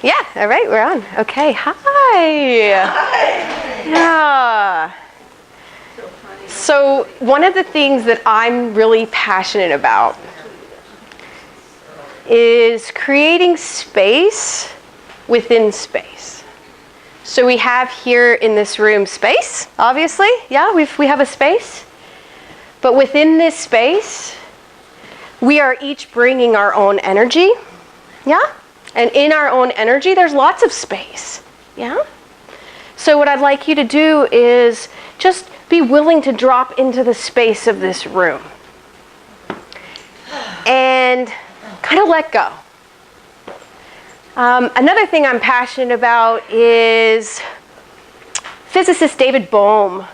Yeah, all right, we're on. Okay, hi. Hi. Yeah. So one of the things that I'm really passionate about is creating space within space. So we have here in this room space, obviously. Yeah, we have a space. But within this space, we are each bringing our own energy. Yeah? And in our own energy, there's lots of space. Yeah? So what I'd like you to do is just be willing to drop into the space of this room. And kind of let go. Another thing I'm passionate about is physicist David Bohm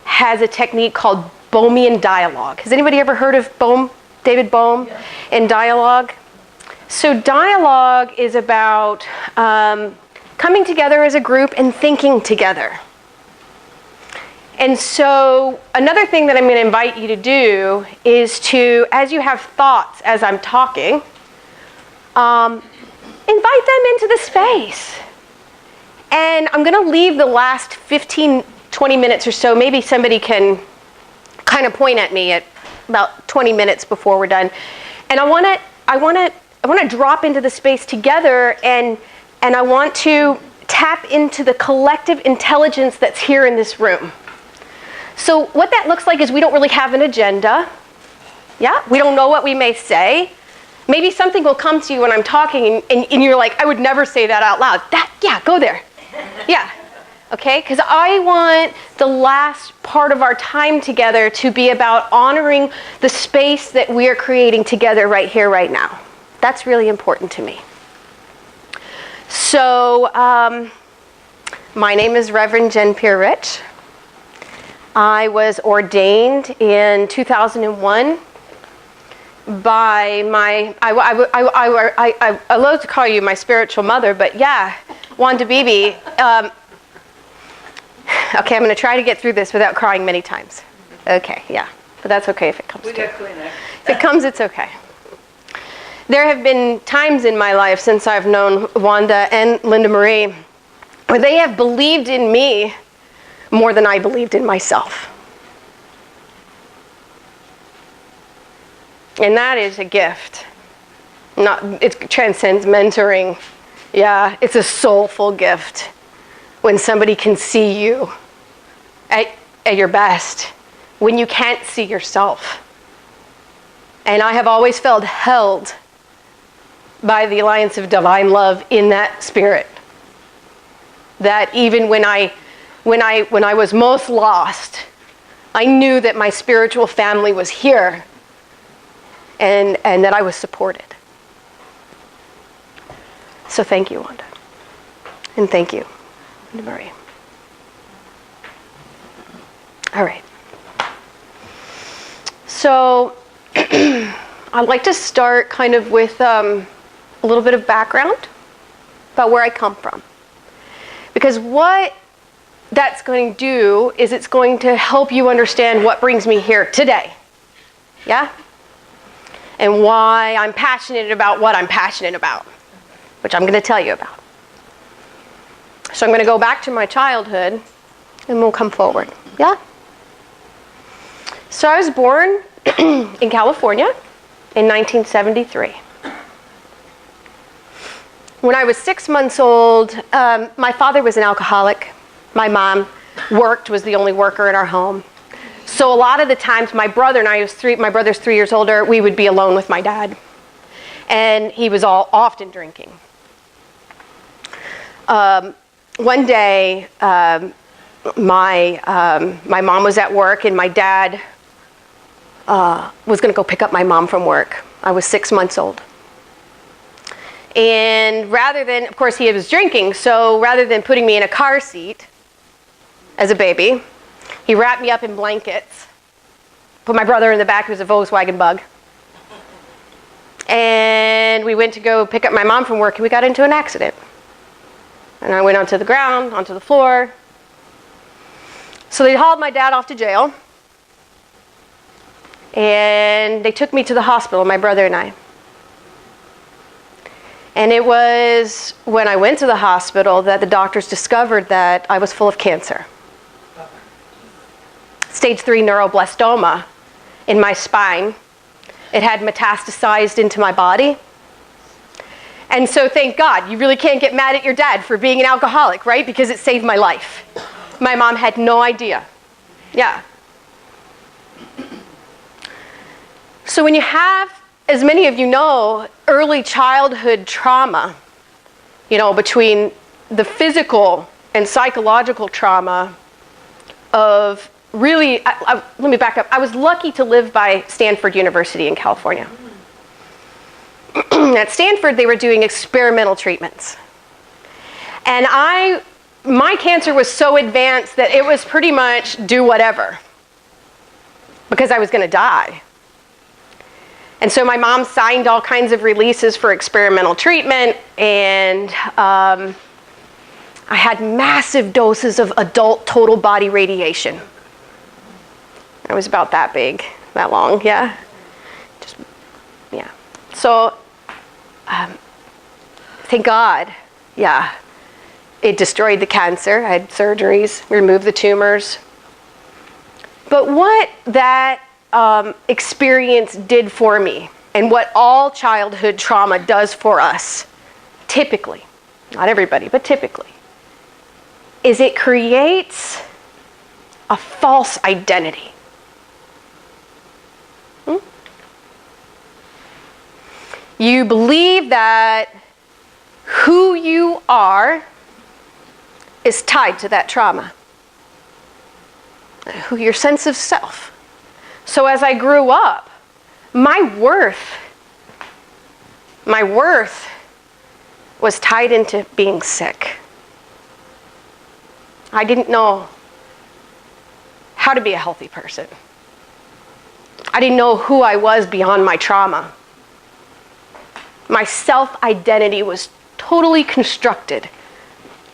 has a technique called Bohmian dialogue. Has anybody ever heard of David Bohm and dialogue? So dialogue is about coming together as a group and thinking together. And so another thing that I'm going to invite you to do is to, as you have thoughts as I'm talking, invite them into the space. And I'm going to leave the last 15, 20 minutes or so. Maybe somebody can kind of point at me at about 20 minutes before we're done. And I want to drop into the space together, and I want to tap into the collective intelligence that's here in this room. So what that looks like is we don't really have an agenda. Yeah, we don't know what we may say. Maybe something will come to you when I'm talking, and you're like, I would never say that out loud. Yeah, go there. Yeah. Okay, because I want the last part of our time together to be about honoring the space that we are creating together right here, right now. That's really important to me. So, my name is Reverend Jen Pierre-Rich. I was ordained in 2001 by I love to call you my spiritual mother, but yeah, Wanda Bibi. Okay, I'm going to try to get through this without crying many times. Okay, yeah, but that's okay if it comes. If it comes, it's okay. There have been times in my life since I've known Wanda and Linda Marie where they have believed in me more than I believed in myself. And that is a gift. It transcends mentoring. Yeah, it's a soulful gift when somebody can see you at your best, when you can't see yourself. And I have always felt held by the Alliance of Divine Love in that spirit. That even when I was most lost, I knew that my spiritual family was here and that I was supported. So thank you, Wanda. And thank you, Linda Marie. All right. So I'd like to start kind of with a little bit of background about where I come from. Because what that's going to do is it's going to help you understand what brings me here today. Yeah? And why I'm passionate about what I'm passionate about, which I'm going to tell you about. So I'm going to go back to my childhood and we'll come forward. Yeah? So I was born in California in 1973. When I was 6 months old, my father was an alcoholic. My mom was the only worker in our home. So a lot of the times, my brother and I, my brother's 3 years older, we would be alone with my dad. And he was often drinking. One day, my mom was at work and my dad was going to go pick up my mom from work. I was 6 months old. And rather than, of course, he was drinking, so rather than putting me in a car seat as a baby, he wrapped me up in blankets, put my brother in the back, who was a Volkswagen Bug, and we went to go pick up my mom from work, and we got into an accident. And I went onto the ground, onto the floor. So they hauled my dad off to jail, and they took me to the hospital, my brother and I. And it was when I went to the hospital that the doctors discovered that I was full of cancer. Stage 3 neuroblastoma in my spine. It had metastasized into my body. And so thank God, you really can't get mad at your dad for being an alcoholic, right? Because it saved my life. My mom had no idea. Yeah. So when you have, as many of you know, early childhood trauma, between the physical and psychological trauma of really, let me back up. I was lucky to live by Stanford University in California. At Stanford, they were doing experimental treatments. And my cancer was so advanced that it was pretty much do whatever, because I was going to die. And so my mom signed all kinds of releases for experimental treatment, and I had massive doses of adult total body radiation. I was about that big, that long, yeah. So, thank God, yeah. It destroyed the cancer. I had surgeries, removed the tumors. But what that experience did for me, and what all childhood trauma does for us, typically, not everybody, but typically, is it creates a false identity. You believe that who you are is tied to that trauma. Your sense of self. So as I grew up, my worth was tied into being sick. I didn't know how to be a healthy person. I didn't know who I was beyond my trauma. My self-identity was totally constructed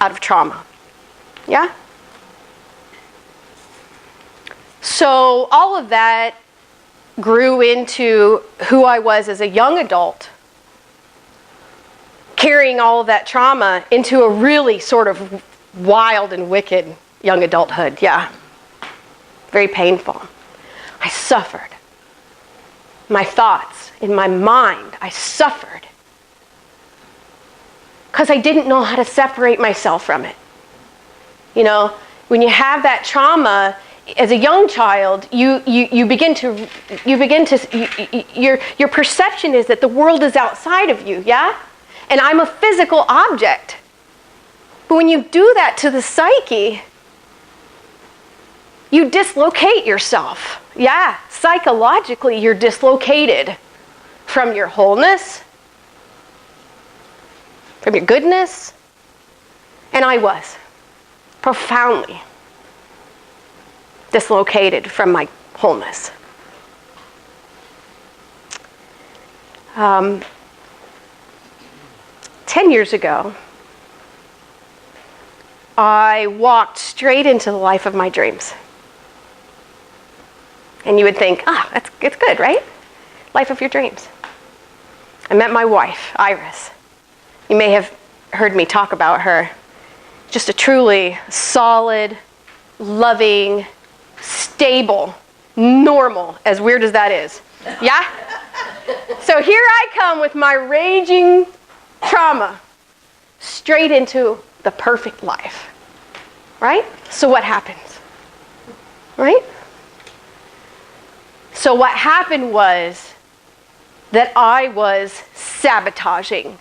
out of trauma. Yeah? So all of that grew into who I was as a young adult, carrying all of that trauma into a really sort of wild and wicked young adulthood. Yeah. Very painful. I suffered. My thoughts, in my mind, I suffered. Because I didn't know how to separate myself from it. When you have that trauma, as a young child, your perception is that the world is outside of you, yeah? And I'm a physical object. But when you do that to the psyche, you dislocate yourself. Yeah, psychologically, you're dislocated from your wholeness, from your goodness. And I was profoundly dislocated from my wholeness. 10 years ago, I walked straight into the life of my dreams. And you would think, it's good, right? Life of your dreams. I met my wife, Iris. You may have heard me talk about her. Just a truly solid, loving, stable, normal, as weird as that is. Yeah? So here I come with my raging trauma straight into the perfect life. Right? So what happens? Right? So what happened was that I was sabotaging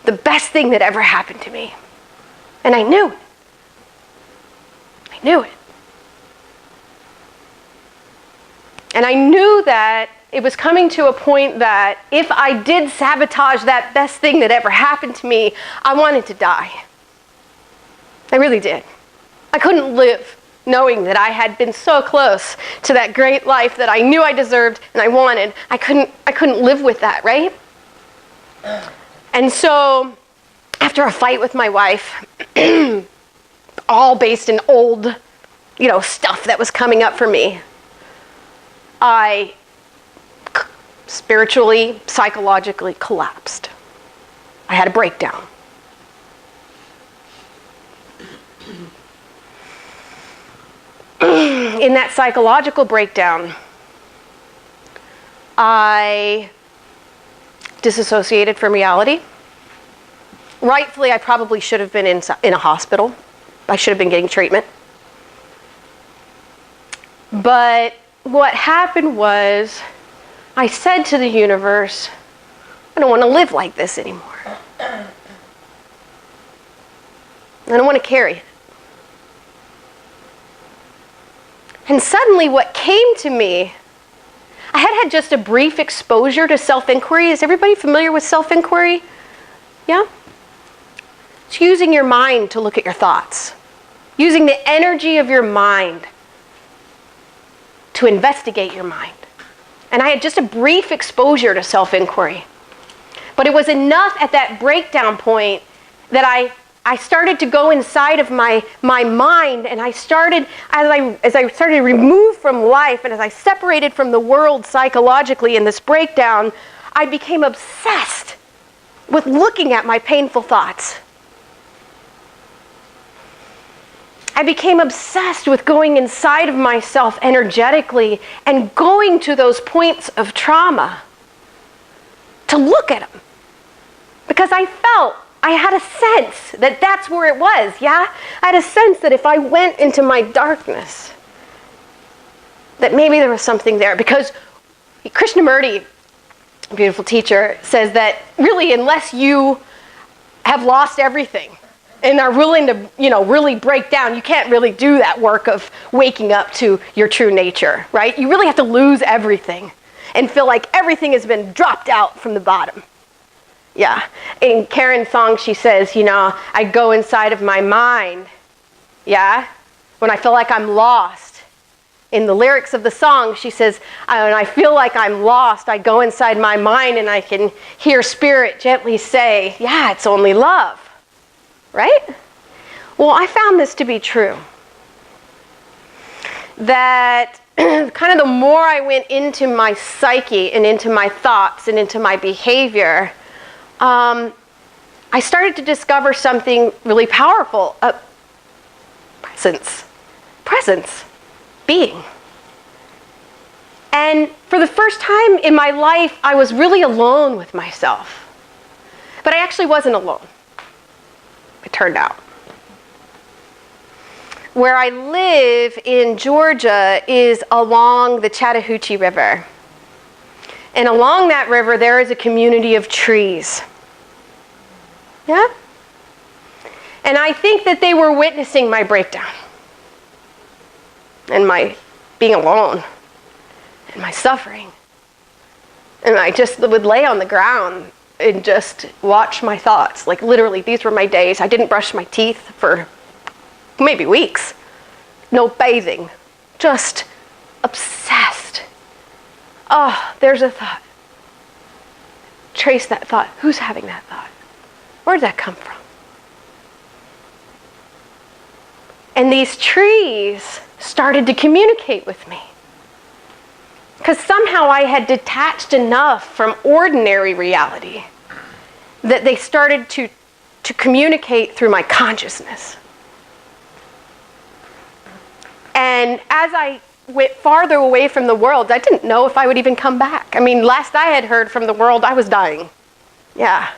the best thing that ever happened to me. And I knew it. I knew it. And I knew that it was coming to a point that if I did sabotage that best thing that ever happened to me, I wanted to die. I really did. I couldn't live knowing that I had been so close to that great life that I knew I deserved and I wanted. I couldn't live with that, right? And so, after a fight with my wife, all based in old, stuff that was coming up for me, I spiritually, psychologically collapsed. I had a breakdown. In that psychological breakdown, I disassociated from reality. Rightfully, I probably should have been in a hospital. I should have been getting treatment. But what happened was, I said to the universe, I don't want to live like this anymore. I don't want to carry it. And suddenly what came to me, I had just a brief exposure to self-inquiry. Is everybody familiar with self-inquiry? Yeah? It's using your mind to look at your thoughts. Using the energy of your mind to investigate your mind. And I had just a brief exposure to self-inquiry. But it was enough at that breakdown point that I started to go inside of my mind, and I started, as I started to remove from life, and as I separated from the world psychologically in this breakdown, I became obsessed with looking at my painful thoughts. I became obsessed with going inside of myself energetically and going to those points of trauma to look at them. Because I had a sense that that's where it was, yeah? I had a sense that if I went into my darkness, that maybe there was something there. Because Krishnamurti, a beautiful teacher, says that really unless you have lost everything and are willing to, really break down, you can't really do that work of waking up to your true nature, right? You really have to lose everything and feel like everything has been dropped out from the bottom. Yeah. In Karen's song, she says, I go inside of my mind, yeah, when I feel like I'm lost. In the lyrics of the song, she says, when I feel like I'm lost, I go inside my mind and I can hear spirit gently say, yeah, it's only love. Right? Well, I found this to be true. That kind of the more I went into my psyche and into my thoughts and into my behavior, I started to discover something really powerful. Presence. Being. And for the first time in my life, I was really alone with myself. But I actually wasn't alone. It turned out. Where I live in Georgia is along the Chattahoochee River. And along that river, there is a community of trees. Yeah? And I think that they were witnessing my breakdown. And my being alone. And my suffering. And I just would lay on the ground and just watch my thoughts. Like literally, these were my days. I didn't brush my teeth for maybe weeks. No bathing. Just obsessed. Oh, there's a thought. Trace that thought. Who's having that thought? Where did that come from? And these trees started to communicate with me. Because somehow I had detached enough from ordinary reality that they started to communicate through my consciousness. And as I went farther away from the world, I didn't know if I would even come back. I mean, last I had heard from the world, I was dying. Yeah.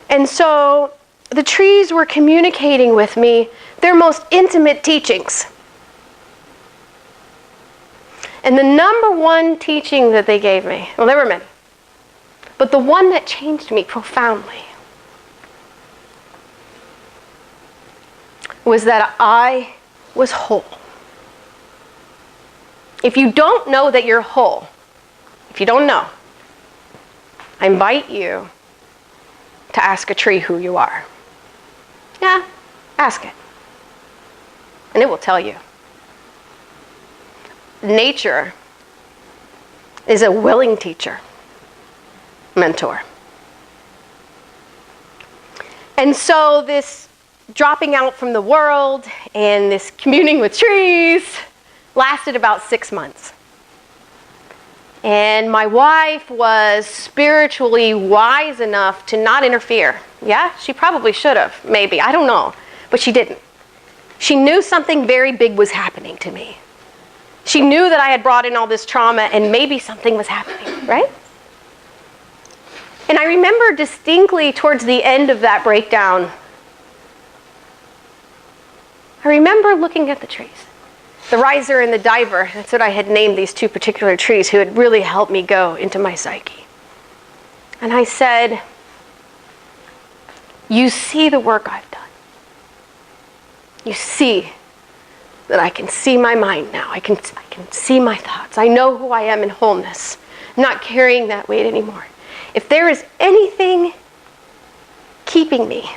And so the trees were communicating with me their most intimate teachings. And the number one teaching that they gave me, well, there were many, but the one that changed me profoundly was that I was whole. If you don't know that you're whole, if you don't know, I invite you to ask a tree who you are. Yeah, ask it. And it will tell you. Nature is a willing teacher, mentor. And so this dropping out from the world and this communing with trees lasted about 6 months. And my wife was spiritually wise enough to not interfere. Yeah, she probably should have, maybe. I don't know. But she didn't. She knew something very big was happening to me. She knew that I had brought in all this trauma and maybe something was happening, right? And I remember distinctly towards the end of that breakdown, I remember looking at the trees. The riser and the diver, that's what I had named these two particular trees who had really helped me go into my psyche. And I said, you see the work I've done. You see that I can see my mind now. I can see my thoughts. I know who I am in wholeness. I'm not carrying that weight anymore. If there is anything keeping me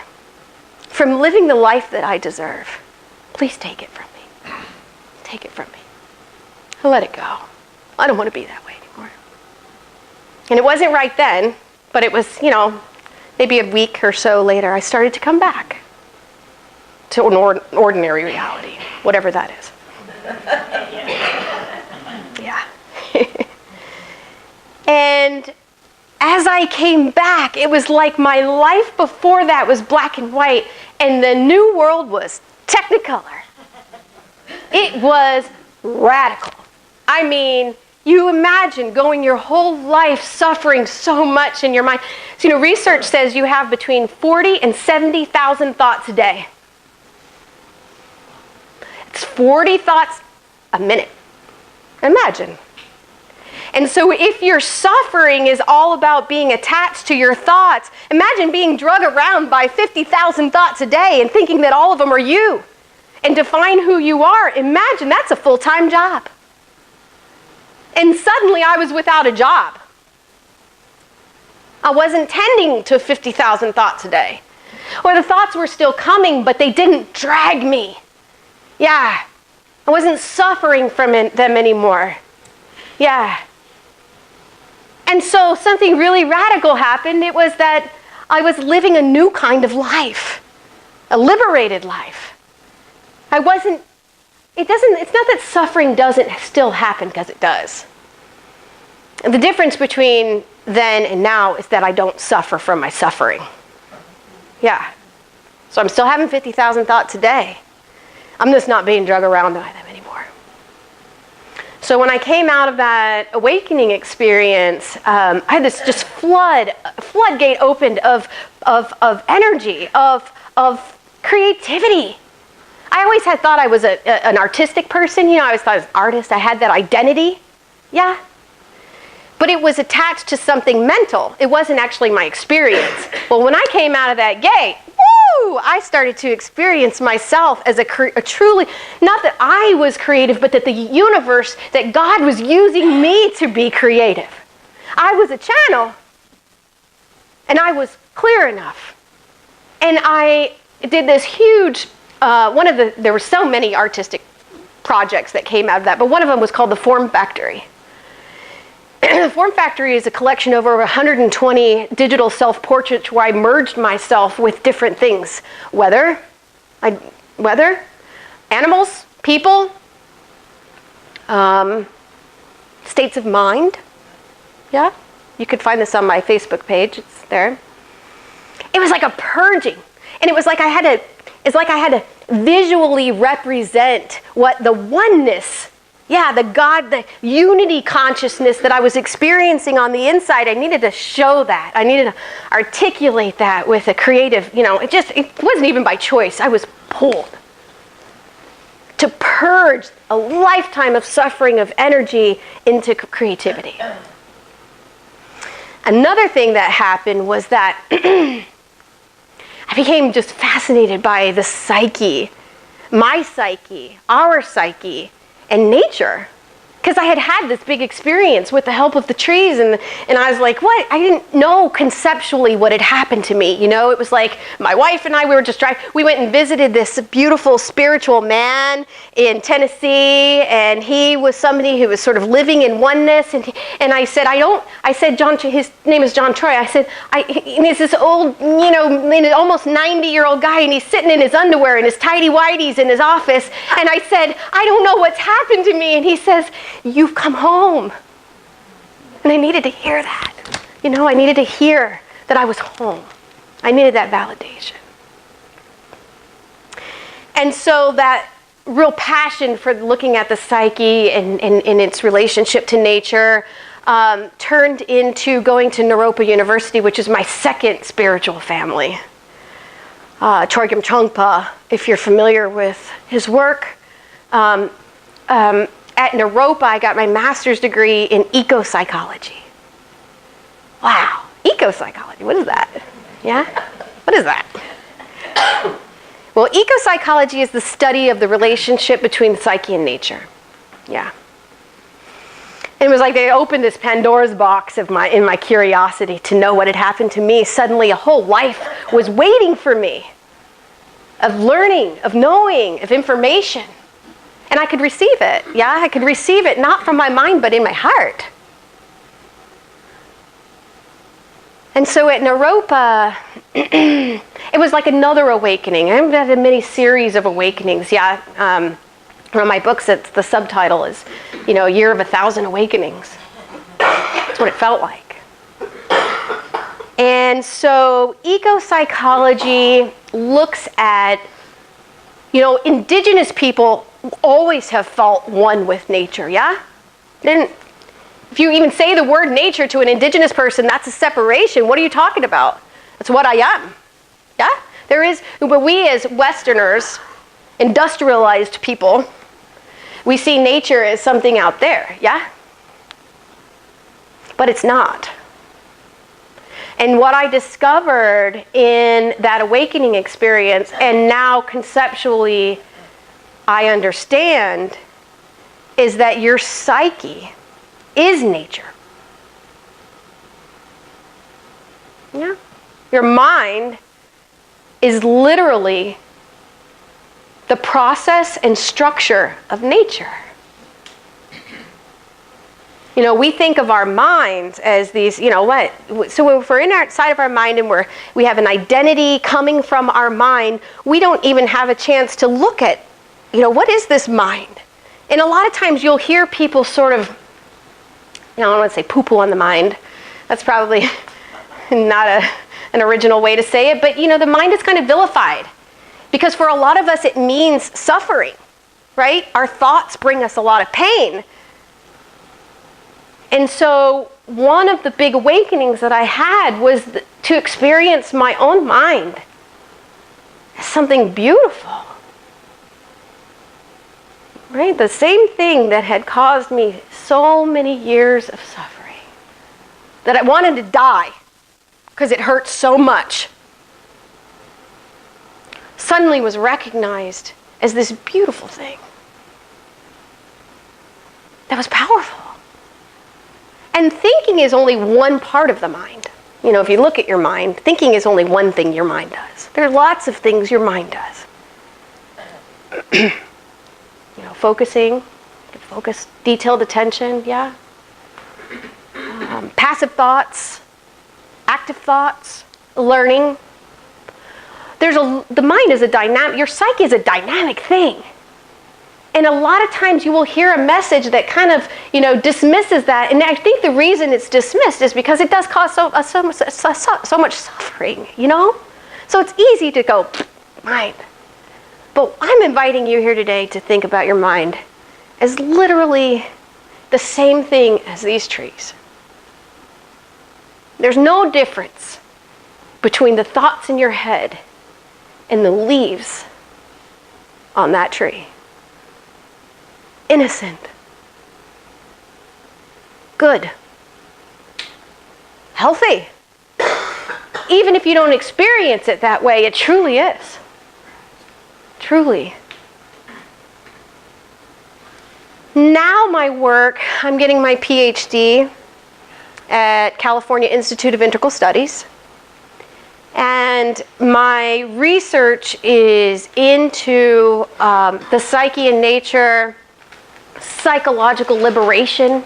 from living the life that I deserve, please take it from me. Take it from me. I let it go. I don't want to be that way anymore. And it wasn't right then, but it was, maybe a week or so later, I started to come back to an ordinary reality, whatever that is. Yeah. And as I came back, it was like my life before that was black and white, and the new world was Technicolor. It was radical. I mean, you imagine going your whole life suffering so much in your mind. So, research says you have between 40 and 70,000 thoughts a day. It's 40 thoughts a minute. Imagine. And so if your suffering is all about being attached to your thoughts, imagine being drug around by 50,000 thoughts a day and thinking that all of them are you and define who you are. Imagine that's a full-time job. And suddenly I was without a job. I wasn't tending to 50,000 thoughts a day. Or the thoughts were still coming, but they didn't drag me. Yeah. I wasn't suffering from them anymore. Yeah. And so something really radical happened. It was that I was living a new kind of life. A liberated life. It's not that suffering doesn't still happen, because it does. And the difference between then and now is that I don't suffer from my suffering. Yeah. So I'm still having 50,000 thoughts a day. I'm just not being drug around by them anymore. So when I came out of that awakening experience, I had this just floodgate opened of energy, of creativity. I always had thought I was an artistic person. I always thought I was an artist. I had that identity. Yeah. But it was attached to something mental. It wasn't actually my experience. Well, when I came out of that gate, I started to experience myself as a truly, not that I was creative, but that the universe, that God was using me to be creative. I was a channel, and I was clear enough. And I did this huge, there were so many artistic projects that came out of that, but one of them was called the Form Factory. The Form Factory is a collection of over 120 digital self-portraits where I merged myself with different things. Weather, animals, people, states of mind. Yeah, you could find this on my Facebook page. It's there. It was like a purging, and it was like I had to visually represent what the oneness. Yeah, the God, the unity consciousness that I was experiencing on the inside, I needed to show that. I needed to articulate that with a creative, it wasn't even by choice. I was pulled to purge a lifetime of suffering, of energy into creativity. Another thing that happened was that I became just fascinated by the psyche, my psyche, our psyche, and nature, because I had this big experience with the help of the trees, and I was like, what? I didn't know conceptually what had happened to me. It was like my wife and I, we were just driving. We went and visited this beautiful spiritual man in Tennessee, and he was somebody who was sort of living in oneness. And I said, John, his name is John Troy. I said, and he's this old, almost 90-year-old guy, and he's sitting in his underwear and his tighty-whities in his office. And I said, I don't know what's happened to me. And he says, you've come home. And I needed to hear that. I needed to hear that I was home. I needed that validation. And so that real passion for looking at the psyche and its relationship to nature turned into going to Naropa University, which is my second spiritual family. Chogyam Trungpa, if you're familiar with his work. At Naropa, I got my master's degree in eco-psychology. Wow, eco-psychology, what is that? Yeah? What is that? Well, eco-psychology is the study of the relationship between psyche and nature. Yeah. And it was like they opened this Pandora's box in my curiosity to know what had happened to me. Suddenly a whole life was waiting for me of learning, of knowing, of information. And I could receive it. Yeah, I could receive it not from my mind, but in my heart. And so at Naropa, it was like another awakening. I've had a mini series of awakenings. Yeah, one of my books, the subtitle is, A Year of 1,000 Awakenings. That's what it felt like. And so eco-psychology looks at, indigenous people always have felt one with nature, yeah? If you even say the word nature to an indigenous person, that's a separation. What are you talking about? That's what I am. Yeah? But we as Westerners, industrialized people, we see nature as something out there, yeah? But it's not. And what I discovered in that awakening experience, and now conceptually I understand, is that your psyche is nature. Yeah. Your mind is literally the process and structure of nature. We think of our minds as these, so if we're inside of our mind and we have an identity coming from our mind, we don't even have a chance to look at, what is this mind? And a lot of times you'll hear people sort of, I don't want to say poo-poo on the mind. That's probably not an original way to say it, but the mind is kind of vilified. Because for a lot of us it means suffering, right? Our thoughts bring us a lot of pain. And so one of the big awakenings that I had was to experience my own mind as something beautiful. Right? The same thing that had caused me so many years of suffering, that I wanted to die because it hurt so much, suddenly was recognized as this beautiful thing that was powerful. And thinking is only one part of the mind. If you look at your mind, thinking is only one thing your mind does. There are lots of things your mind does. Focusing, detailed attention, yeah. Passive thoughts, active thoughts, learning. The mind is your psyche is a dynamic thing. And a lot of times you will hear a message that kind of, dismisses that. And I think the reason it's dismissed is because it does cause so much suffering, So it's easy to go, mind. But I'm inviting you here today to think about your mind as literally the same thing as these trees. There's no difference between the thoughts in your head and the leaves on that tree. Innocent. Good. Healthy. Even if you don't experience it that way, it truly is. Truly. Now my work, I'm getting my PhD at California Institute of Integral Studies. And my research is into the psyche and nature, psychological liberation.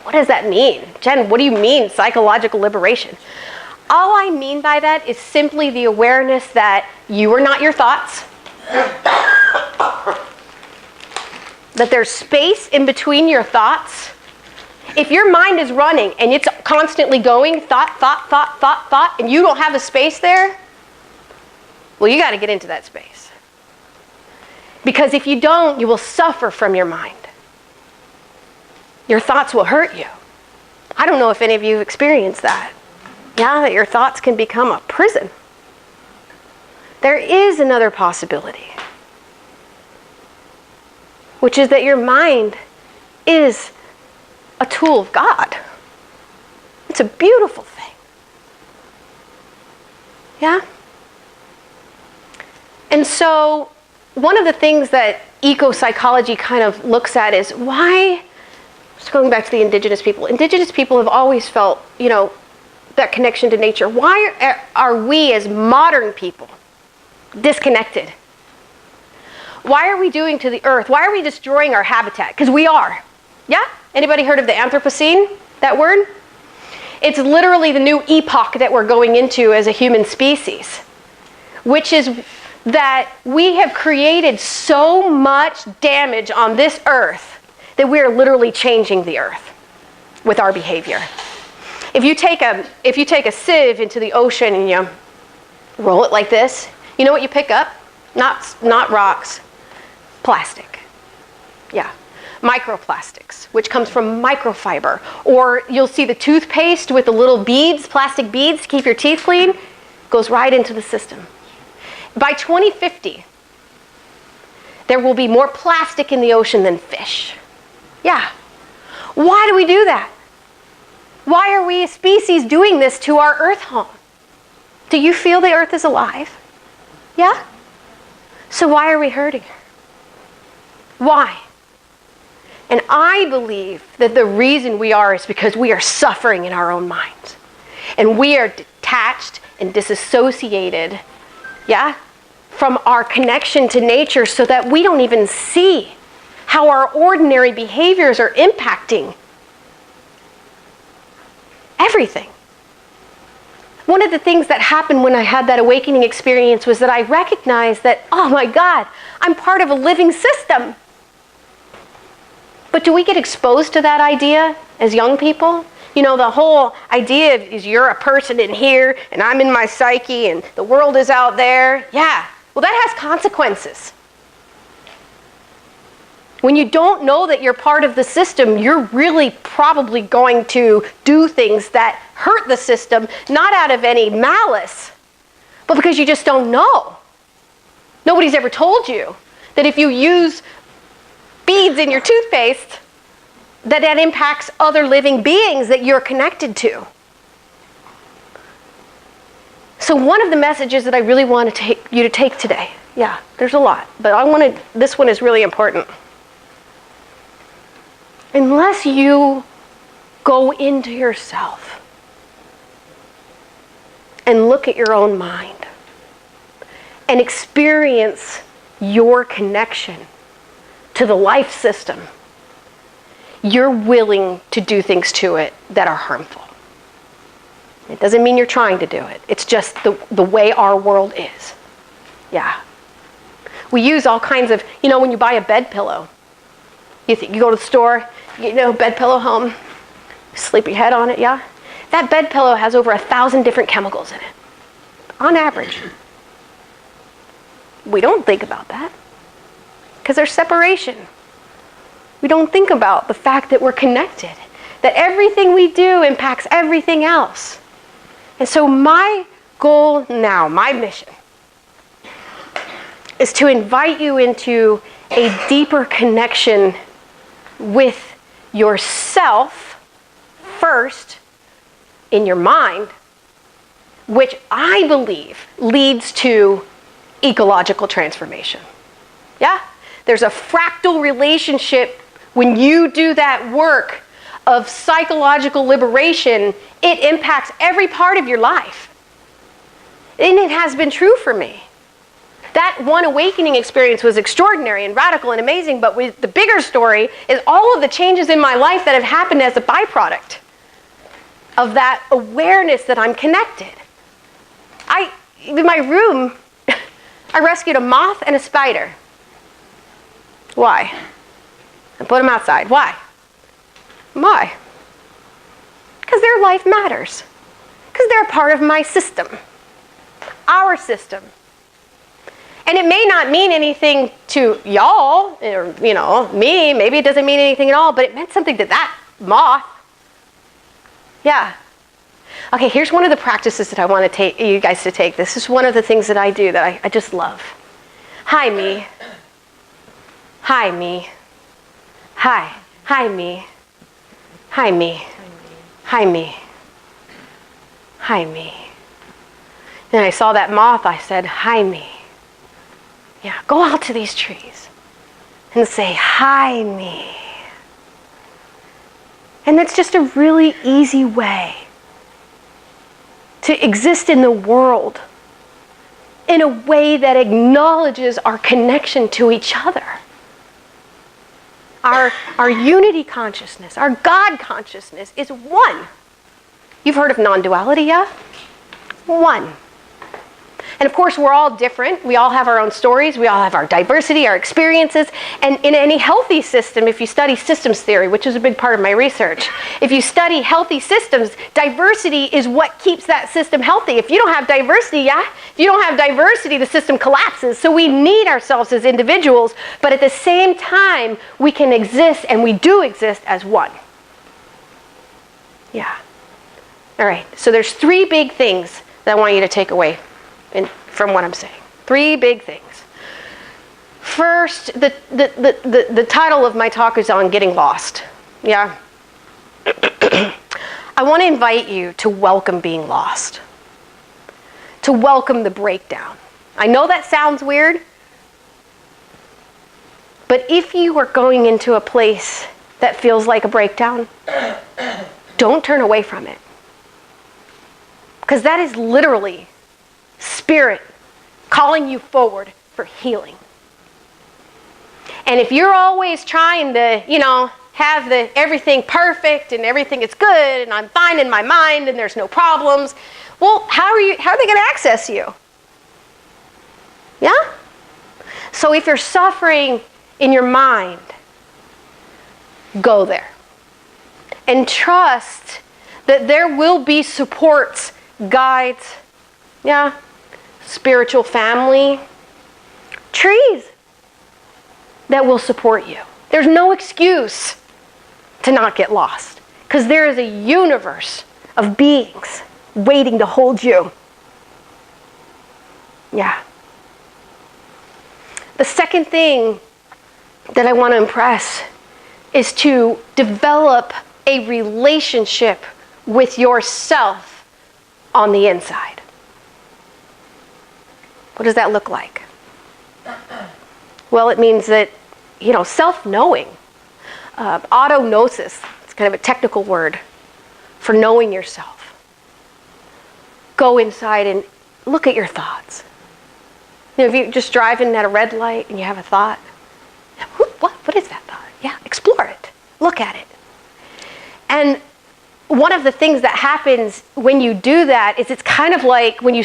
What does that mean? Jen, what do you mean, psychological liberation? All I mean by that is simply the awareness that you are not your thoughts, that there's space in between your thoughts, If your mind is running and it's constantly going, thought, and you don't have a space there, well, you got to get into that space. Because if you don't, you will suffer from your mind. Your thoughts will hurt you. I don't know if any of you have experienced that. Yeah, that your thoughts can become a prison. There is another possibility, which is that your mind is a tool of God. It's a beautiful thing. Yeah? And so, one of the things that eco-psychology kind of looks at is why, just going back to the indigenous people have always felt, that connection to nature. Why are we as modern people disconnected? Why are we doing to the earth? Why are we destroying our habitat? Because we are. Yeah? Anybody heard of the Anthropocene, that word? It's literally the new epoch that we're going into as a human species, which is that we have created so much damage on this earth that we are literally changing the earth with our behavior. If you take a sieve into the ocean and you roll it like this, you know what you pick up? Not rocks, plastic. Yeah, microplastics, which comes from microfiber. Or you'll see the toothpaste with the little beads, plastic beads to keep your teeth clean, goes right into the system. By 2050, there will be more plastic in the ocean than fish. Yeah. Why do we do that? Why are we a species doing this to our earth home? Do you feel the earth is alive? Yeah? So why are we hurting her? Why? And I believe that the reason we are is because we are suffering in our own minds. And we are detached and disassociated, yeah, from our connection to nature so that we don't even see how our ordinary behaviors are impacting everything. One of the things that happened when I had that awakening experience was that I recognized that, oh my God, I'm part of a living system. But do we get exposed to that idea as young people? The whole idea is you're a person in here and I'm in my psyche and the world is out there. Yeah, well, that has consequences. When you don't know that you're part of the system, you're really probably going to do things that hurt the system, not out of any malice, but because you just don't know. Nobody's ever told you that if you use beads in your toothpaste, that impacts other living beings that you're connected to. So one of the messages that I really want you to take today, yeah, there's a lot, but this one is really important. Unless you go into yourself and look at your own mind and experience your connection to the life system, you're willing to do things to it that are harmful. It doesn't mean you're trying to do it. It's just the way our world is. Yeah. We use all kinds of, when you buy a bed pillow, you go to the store, bed pillow home, sleep your head on it, yeah? That bed pillow has over 1,000 different chemicals in it, on average. We don't think about that because there's separation. We don't think about the fact that we're connected, that everything we do impacts everything else. And so my goal now, my mission, is to invite you into a deeper connection with yourself first in your mind, which I believe leads to ecological transformation. Yeah? There's a fractal relationship when you do that work of psychological liberation. It impacts every part of your life. And it has been true for me. That one awakening experience was extraordinary and radical and amazing, but the bigger story is all of the changes in my life that have happened as a byproduct of that awareness that I'm connected. In my room, I rescued a moth and a spider. Why? I put them outside. Why? Why? Because their life matters. Because they're a part of my system. Our system. And it may not mean anything to y'all, or, me. Maybe it doesn't mean anything at all, but it meant something to that moth. Yeah. Okay, here's one of the practices that I want to take you guys to take. This is one of the things that I do that I just love. Hi, me. Hi, me. Hi. Hi, me. Hi, me. Hi, me. Hi, me. And I saw that moth, I said, hi, me. Yeah, go out to these trees and say, hi, me. And that's just a really easy way to exist in the world in a way that acknowledges our connection to each other. Our unity consciousness, our God consciousness is one. You've heard of non-duality, yeah? One. And of course, we're all different. We all have our own stories. We all have our diversity, our experiences. And in any healthy system, if you study systems theory, which is a big part of my research, if you study healthy systems, diversity is what keeps that system healthy. If you don't have diversity, if you don't have diversity, the system collapses. So we need ourselves as individuals, but at the same time, we can exist, and we do exist as one. Yeah. All right. So there's 3 big things that I want you to take away from what I'm saying. 3 big things. First, the title of my talk is on getting lost. Yeah. I want to invite you to welcome being lost. To welcome the breakdown. I know that sounds weird, but if you are going into a place that feels like a breakdown, don't turn away from it. Because that is literally Spirit calling you forward for healing. And if you're always trying to, have everything perfect and everything is good and I'm fine in my mind and there's no problems, well, how are they going to access you? Yeah? So if you're suffering in your mind, go there. And trust that there will be supports, guides, spiritual family, trees that will support you. There's no excuse to not get lost, because there is a universe of beings waiting to hold you. Yeah. The second thing that I want to impress is to develop a relationship with yourself on the inside. What does that look like? Well, it means that, self-knowing, autognosis, it's kind of a technical word for knowing yourself. Go inside and look at your thoughts. If you're just driving at a red light and you have a thought, what is that thought? Yeah, explore it. Look at it. And one of the things that happens when you do that is it's kind of like when you